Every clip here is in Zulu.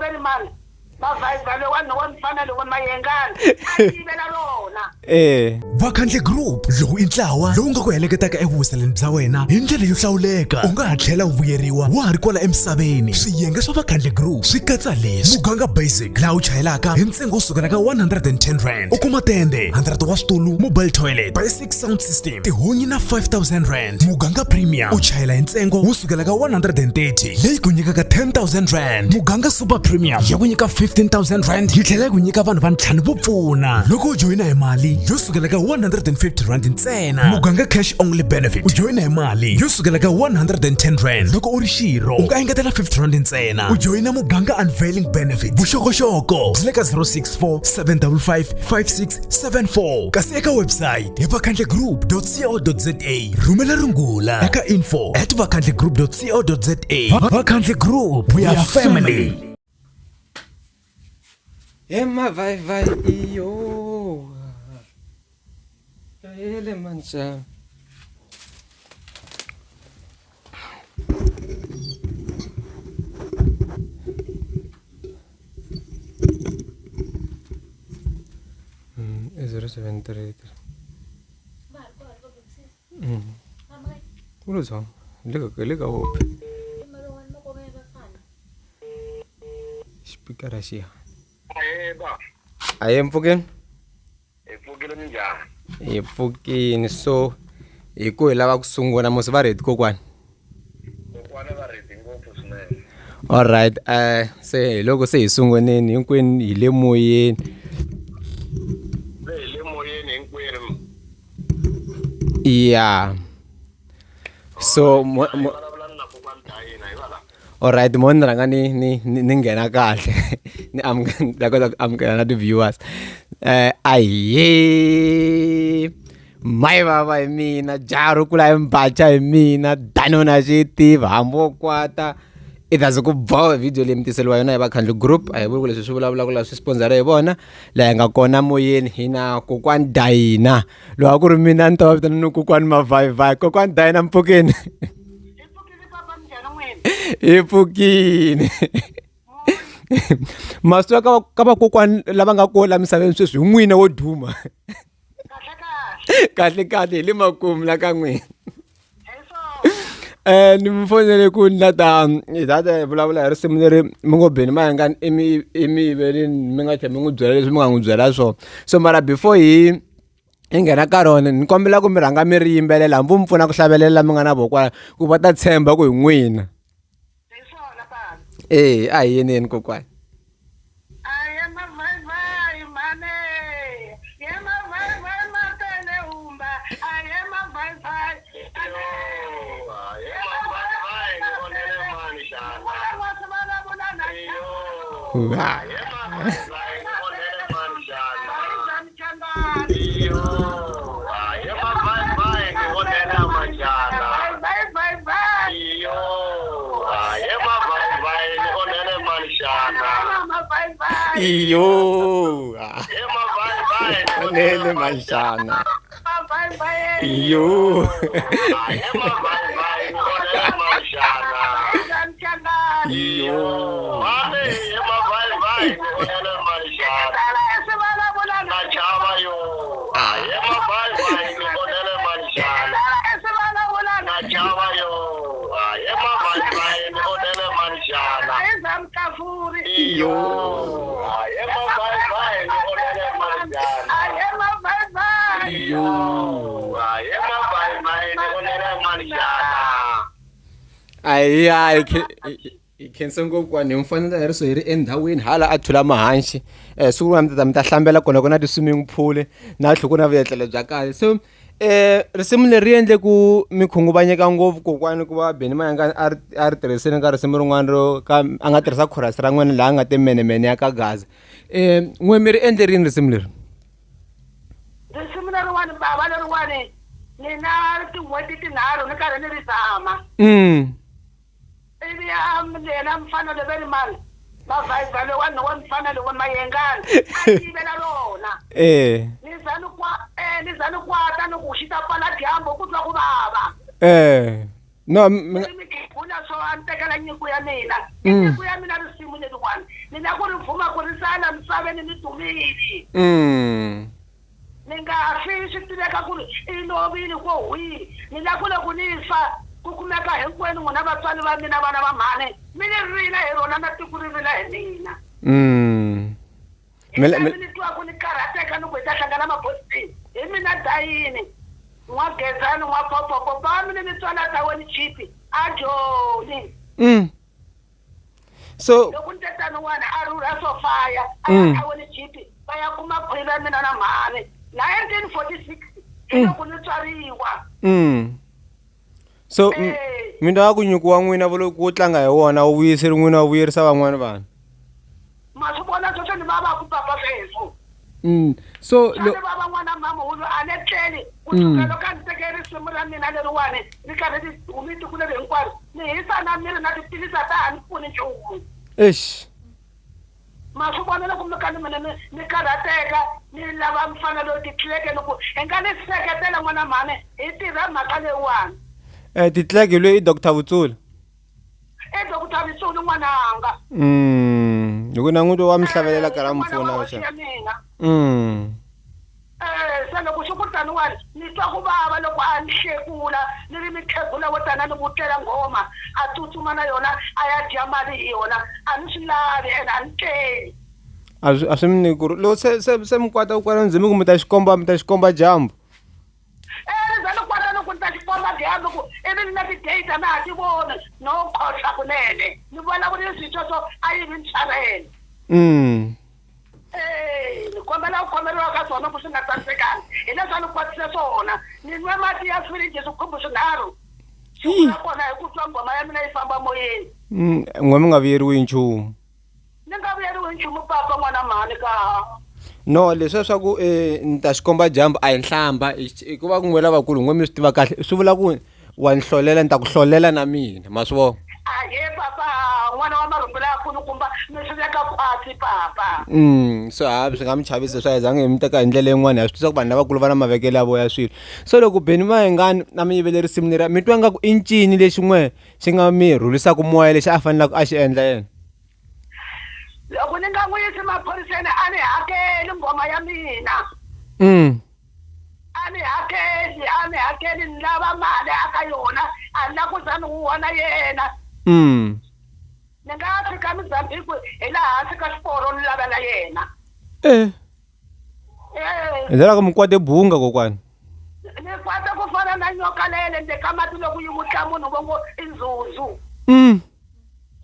leveli mali bavayivale wanifana lomayengana ayibela lona Vakhandle Group lowu i ntlawa lowu nga ku heleketaka evuhuseleni bya wena hi ndlela yo hlawuleka u nga ha tlhela u vuyeriwa wa ha ri kwala emisaveni swiyenge swa Vakhandle Group swi katsa leswi muganga basic laha u chayelaka hi ntsengo wo sukela ka 110 rand u kuma tende 100 wa switulu mobile toilet basic sound system tihunyi na 5000 rand muganga premium u chayela hi ntsengo wo sukela ka 130 leyi ku nyikaka 10000 rand muganga super premium ya ku nyika 15000 rand yi tlhela ku nyika vanhu va ntlhanu vo pfuna loko u joyina hi mali yo sukela ka 150 rand ntsena muganga cash only benefit u joyina hi mali yo sukela ka 110 rand loko u ri xirho u nga engetela 50 rand ntsena u joyina muganga unveiling benefit vuxokoxoko byi le ka 064 755 5674 kasi eka website hi vakhandlegroup.co.za rhumela rungula eka info@vakhandlegroup.co.za Vakhandle Group we are family. Emma vai iyo Kaele mancha Es 073 Ulo so lega hope Speaker Asia Aye mpfukeni? epfukile njhani Hi pfukini so hi ku hi lava ku sungula musi va ready kokwani. kokwana va ready ngopfu swinene Alright se loko se hi sunguneni hinkwenu hi le moyeni. le moyeni hinkwenu Yeah. So vulavula na kokwana Dayina hi vala alright mo ni rhanga ni nghena kahle ni amukela na ti-viewers aye mai vava hi mina jaru kula hi mbacha hi mina danona xi tiva hambo kwata i ta ku boha video leyi mi tiseliwa yona hi Vakhandle Group a hi vuli ku leswi swi vulavulaka la swi sponsor hi vona laha hi nga kona moyeni hina kokwani Dayina lowa ku ri mina ni ta va vitana ni kokwani Mavhayivhayi kokwani Dayina mpfukeni hi pfukini maswi ka vakokwani lava nga ko la misaveni sweswi hi n'wina wo duma kahle hi le makumu la ka n'wina ni mi fonele ku ni lata hi data vulavula hi risimu leri mi ngo beni mayangani i mi yivelini mi nga tlhela mi n'wi byela leswi mi nga n'wi byela swona so mara before hi nghena ka rona ni kombela ku mi rhanga mi ri yimbelela hambi mi pfuna ku hlavelela mi nga na vokwana ku va ta tshemba ku hi n'wina a hi yeneni kokwani iyo onele manshana iyo Aya ikhensa kokwani hi mfanela hi ri so hi ri endhawini hala a thula mahanxi siku rin'wana mi ta hlambela kona ku na ti-swimming pool na tlhelo na vuetlelo bya kahle so risimu leri endle ku mi khunguvanyeka ngopfu kokwani ku va Beni Mayengani a ri tirhiseni ka risimu rin'wana ro ka a nga tirhisa chorus ra n'wina laha a nga timenemene ya ka Gaza n'we mi ri endle rini risimu leri risimu leriwani bava leriwani ni na tin'hweti tinharhu ni karhi ni ri zama ivi yena mfana leveli mali mavhayivhale wanifana lomayengana ayivela lona ni za ni kwata ni ku xita pfala dyambu ku twa ku vava no mi gibula so a ni tekela nyiko ya mina nyiko ya mina risimu leriwani ni na ku ri pfuma ku risala misaveni ni dumile ni nga fi swi tiveka ku ri i lovile ko hwi ni na ku loko ni fa ku kumeka hinkwenu n'wina vatswari va mina vana va mhani mi ni rila hi rona na tiko ri rila hi mina ni twa ku ni karhateka ni ku hi ta hlangana mapositini hi mina dayini n'wagezani n'wapopopo va mina ni tswala taweni chipi a joni so loko ni tetani n'wana a rhurha sofaya a ya taweni chipi va ya kuma khwiri ya mina na mhani 1946 hi loko ni tswariwa so minto ya ku nyikiwa n'wina loko wo tlanga hi wona wu vuyiseri n'wina wa vuyerisa van'wana vanhu ma swi vona sweswo ni va ku papa sweswo so ni va van'wana mamahulu a ni tleli kusuka loko a ni teke risimu ra mina leriwani ni karhi ni humi tiko leri hinkwaro ni hisa na miri na tiphilisi a ta ha ni pfuni nchumu ma swi vona loko mi kani mina ni karhateka ni lava mfanelo yo titleke loko hi nga ni seketela n'wana mhani hi tirha mhaka leyiwani titleke loyi i Dr. Vutsula i Dr. Vutsula n'wananga loko na n'wito wa mi hlavelela ka ra mpfuna se loko swi ku taniwani ni twa ku vava loko a ni hlekula ni ri mikhegula wo tana ni vutlela nghoma a tsutsuma na yona a ya dya mali hi yona a ni swi lavi ene a ni tleli a swi mi nyiki ku ri loko se mi kwata ku kwala ndzimi ku mi ta xikomba dyambu ni za ni kwata loko ni ta xikomba dyambu ku ivi ni na ti-date na ha ti voni no khohlwa kunene ni vona ku ri switho swo a yi vi ntshavelo ni kombela ku khomeriwa ka swona ku swi nga tsandzekanga hi leswi ni kwatise swona ni nwe mati ya firiji swikhumbu swinharhu swi kona hi ku twa ngoma ya mina yi famba moyeni n'we mi nga vuyeriwi nchumu ni nga vuyeriwi nchumu papa n'wana mhani ka no leswiya swa ku ni ta xikomba dyambu a hi nhlamba i ku va ku n'we lavakulu n'we mi swi tiva kahle swi vula ku wa ni hlolela ni ta ku hlolela na mina ma swi vona ahe papa n'wana wa marungula ya kulukumba mi swi veka khwatsi papa so swi nga mi chavisa swa hezange hi mi teka hi ndlela yin'wana ha swi tisa ku vanhu lavakulu va na mavekelo ya voya swilo so loko Benny Mayengani na mi yivele risimu leriya mi twa nga ku i ncini lexi n'we xi nga mi rhulisaka moya lexi a fanelaka a xi endla yena loko ni nga n'wi yisi maphoriseni a ni hakeli ngoma ya mina a ni hakeli ni lava mali aka yona a ni la ku za ni wu vona yena ni nga fika Mozambique hi laha hansi ka xiporo ni lavela yena hi ndlela ku mi kwate bunga kokwani ni kwata ku fana na nyoka lele ndle ka mati loko yi n'wi tla munhu vo ngo i ndzundzu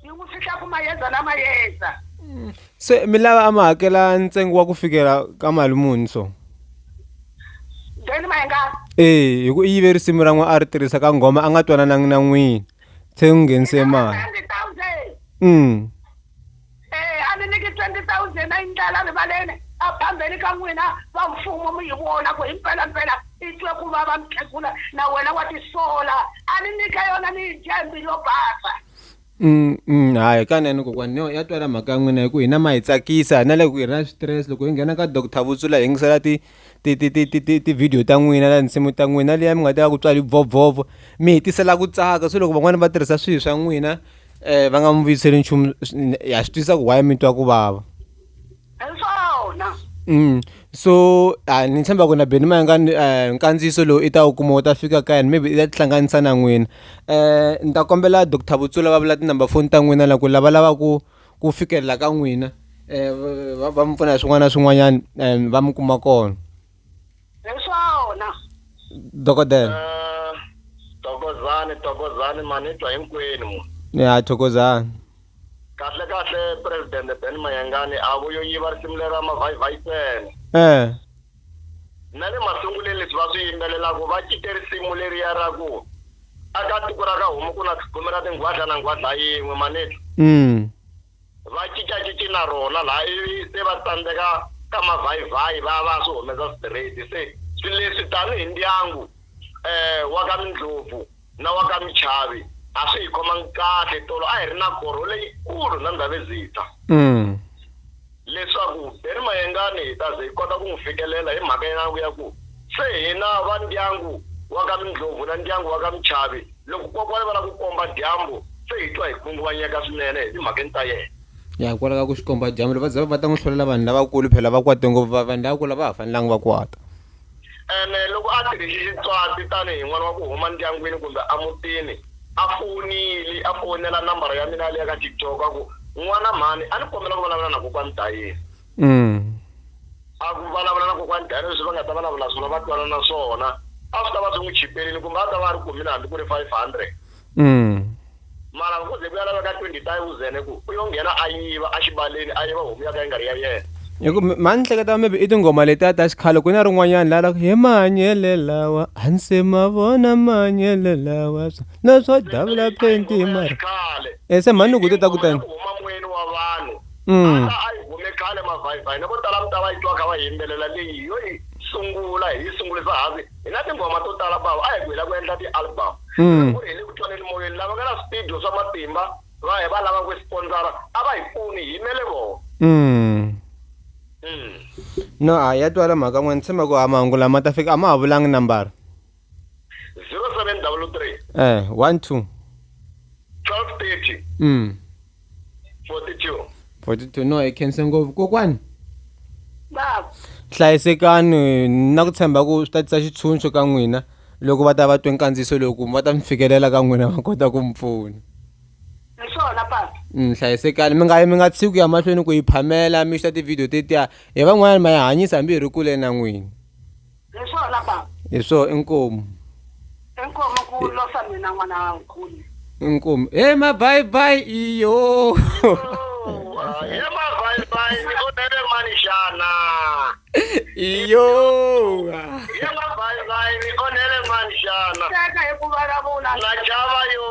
yi n'wi fihla ku mayeza na mayeza se mi lava a mi hakela ntsengo wa ku fikela ka mali muni so Benny Mayengani hi ku i yive risimu ra n'we a ri tirhisa ka nghoma a nga twananangi na n'wina se n'wi nghenise mali a ni nyiki 20,000 na yi ndlala rivaleni a phambeni ka n'wina va mfumo mi yi vona ku hi mpelampela i twe ku vava mikhegula na wena wa tisola a ni nyika yona ni yi dya mbilu yo basa hayi kanene kokwani ya twala mhaka ya n'wina hi ku hina ma hi tsakisa na loko hi ri na switirese loko hi nghena ka Dr. Vutsula hi yingisela ti-video ta n'wina na tinsimu ta n'wina leyi mi nga teka ku tswala vovhovo mi hi tisela ku tsaka so loko van'wana va tirhisa swilo swa n'wina va nga mi vuyiseli nchumu ya swi twisisa ku why mi twa ku vava hi swona so ni tshemba ku na Benny Mayengani nkandziyiso lowu i ta wu kuma wu ta fika ka yena maybe i ta tihlanganisa na n'wina ni ta kombela Dr. Vutsula va vula tinumber phone ta n'wina loko lava lavaku ku fikelela ka n'wina va mi pfuna hi swin'wana na swin'wanyana va mi kuma kona hi swona dokodela Thokozani mani twa hinkwenu ya thokozani kahle president Benny Mayengani a vuyo yiva risimu lera mavhayivhayi ntsena na le masunguleni leswi va swi yimbelelaku va cite risimu leriya ra ku aka tiko ra ka homu ku na khome ra tinghwadla na nghwadla yin'we maneti va cincacinci na rona laha ivi se va tsandzeka ka mavhayivhayi va swi humesa straight se swilo leswi tanihi ndyangu wa ka Mindlopfu na wa ka Michavi a swi hi khomangi kahle tolo a hi ri na khorho leyikulu na Ndhavezitha leswaku Benny Mayengani hi ta ze hi kota ku n'wi fikelela hi mhaka ya ku se hina va ndyangu wa ka Mindlopfu na ndyangu wa ka Michavi loko kokwani va lava ku komba dyambu se hi twa hi khunguvanyeka swinene hi timhakeni ta yena ya kwala ka ku xikomba jamu va za va ta n'wi hlolela vanhu lavakulu phela va kwate ngopfu vanhu lavakulu va ha fanelanga va kwata ene loko a tirhisi xitswati tanihi n'wana wa ku huma ndyangwini kumbe amutini a fonela nambara ya mina leyi ka TikTok ku n'wana mhani a ni kombela ku vulavula na kokwani Dayini a ku vulavula na kokwani Dayini leswi va nga ta vulavula swona va twana na swona a swi ta va swi n'wi chiperile kumbe a ta va a ri kumile hambi ku ri 500 mara ku ze ku ya laveka 20,000 ku u yo nghena a yiva a xibaleni a yiva homu ya ka yi nga ri ya yena hiku mani hleketa maybe i tinghoma letiya ta xikhale ku na rin'wanyana lala hi mahanyele lawa a ni se ma vona mahanyele lawa na swa davula penti mara se mani ku ta kutani huma moyeni wa vanhu a yi hume khale mavhayivhayi na vo tala mi ta va yi twa kha va yimbelela leyi yo yi sungula hi sungulisa hansi hi na tinghoma to tala bava a hi gwela ku endla ti-album ku ri hi le ku twaneni moyeni lava nga na studio swa matimba va lava ku sponsora a va hi pfuni hi yimele vona no a ya twala mhaka n'wani tshemba ku a mahungu lama ta fika a ma ha vulangi nambara 0733 12 1230 42 no hi khense ngopfu kokwani baba hlayisekani na ku tshemba ku swi ta tisa xitshunxo ka n'wina loko va ta va twe nkandziyiso loku va ta mi fikelela ka n'wina va kota ku mi pfuna hi swona baba hlayisekani mi nga tshiki ya mahlweni ku yi phamela mi xita tivhidiyo tetiya hi van'wana ma ya hanyisa hambi hi ri kule na n'wina hi swona baba hi swo inkomu enkomo ku losa mina n'wana wankulu inkomu mabhayibayi iyo ye mavhayivhayi ni onele mani xana iyo ye mavhayivhayi ni onele mani xana teka hi ku vulavula na chava yo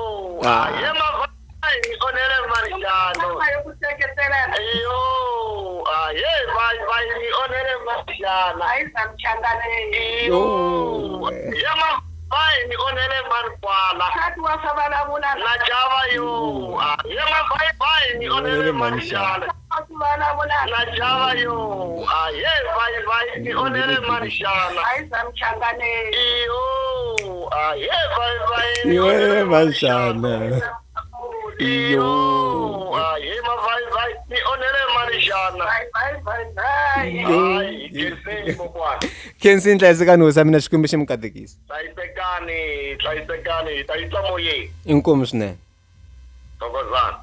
ye mavhayivhayi ni onele mani xana hi ku seketelana iyo ye vhayivhayi ni onele mani xana a yi samchanganeni iyo ye mavhayivhayi ni onele mani kwala kati wa swa vulavula na chava yo ye mavhayivhayi ni onele mani xana ku vulavula na chava yo ye vhayivhayi ni onele mani xana a yi samchanganeni iyo ye vhayivhayi ni iyo onele mani maxana iyo ye mavhayivhayi ni onele mani xana hayi kenseni kokwani khensini hlayisekani hosi ya mina xikwembu xi mi katekisa hlayisekani hi ta yisa moyeni inkomu swinene thokozani